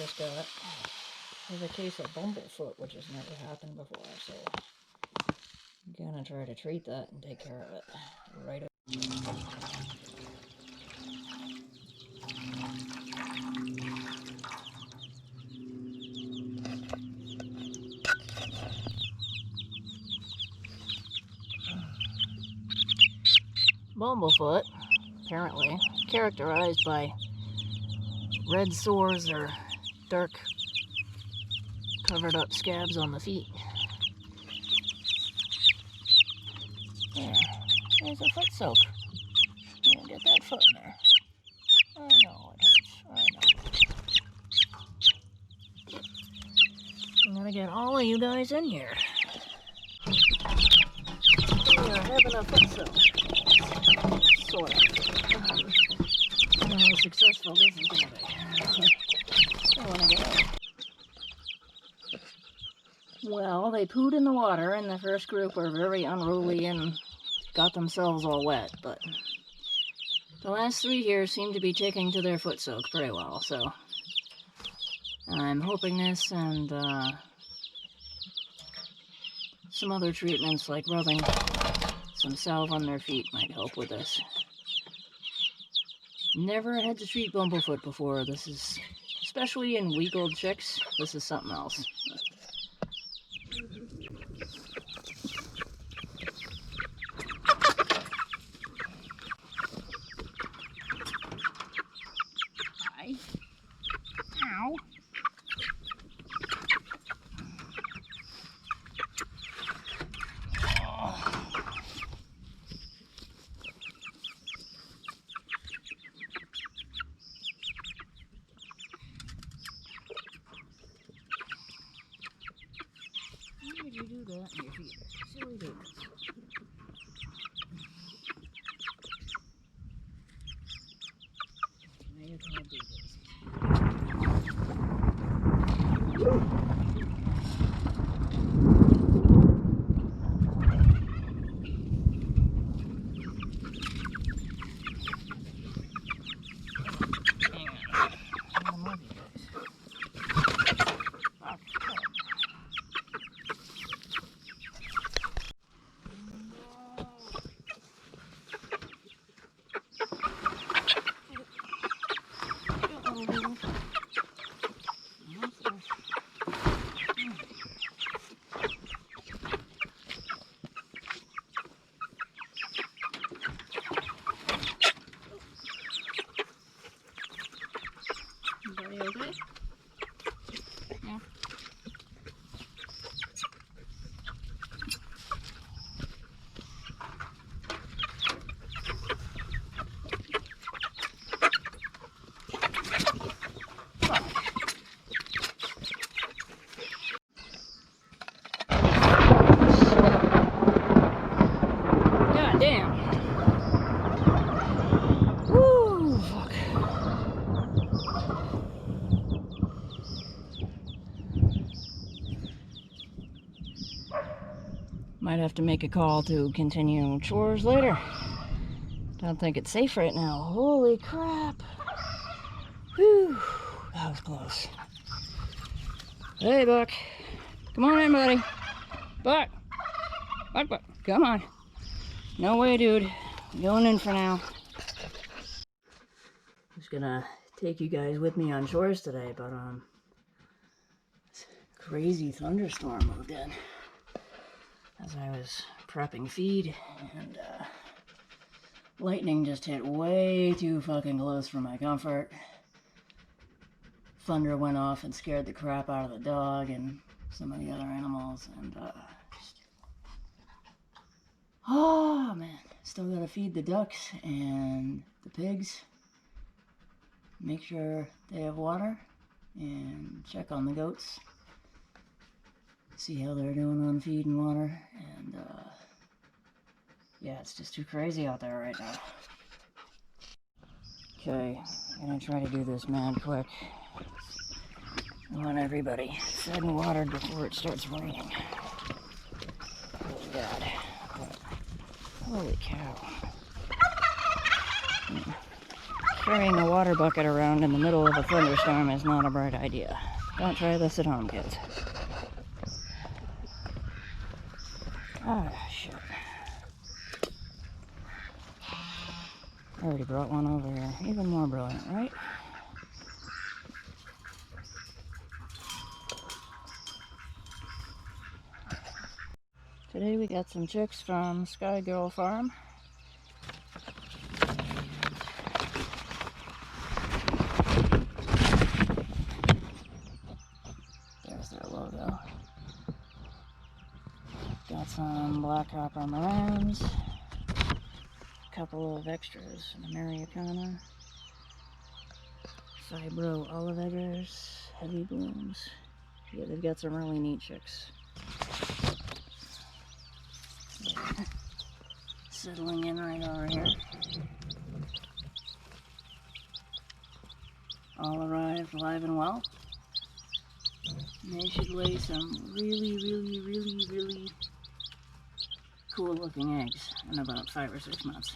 just got is a case of Bumblefoot, which has never happened before, so I'm gonna try to treat that and take care of it right away. Bumblefoot, apparently, characterized by red sores or dark covered up scabs on the feet. There's a foot soak. Yeah, get that foot in there. I know it hurts. I know. I'm gonna get all of you guys in here. We are having a foot soak. Sort of. I don't know how successful this is gonna be. I wanna get out. Well, they pooed in the water, and the first group were very unruly and got themselves all wet, but the last 3 here seem to be taking to their foot soak pretty well, so I'm hoping this and some other treatments like rubbing some salve on their feet might help with this. Never had to treat Bumblefoot before. This is, especially in week-old chicks, this is something else. Hi. Ow. Why would you do that in your feet? Silly dudes. Now you can't do this. Everybody okay? Yeah. God damn. Woo, fuck. Might have to make a call to continue chores later. Don't think it's safe right now. Holy crap. Whew, that was close. Hey, Buck. Come on in, buddy. Buck. Buck. Come on. No way, dude. I'm going in for now. Just gonna take you guys with me on chores today, but this crazy thunderstorm moved in as I was prepping feed, and lightning just hit way too fucking close for my comfort. Thunder went off and scared the crap out of the dog and some of the other animals, and oh man, still gotta feed the ducks and the pigs, make sure they have water, and check on the goats, see how they're doing on feed and water, and yeah, it's just too crazy out there right now. Okay, I'm gonna try to do this mad quick. I want everybody fed and watered before it starts raining. Oh God. Holy cow. Carrying a water bucket around in the middle of a thunderstorm is not a bright idea. Don't try this at home, kids. Ah, shit. I already brought one over here. Even more brilliant, right? Today we got some chicks from Sky Girl Farm. There's their logo. Got some black hopper Morans. A couple of extras, an Americana. Fibro olive eggers, heavy blooms. Yeah, they've got some really neat chicks. Yeah. Settling in right over here. All arrived live and well. And they should lay some really cool looking eggs in about 5 or 6 months.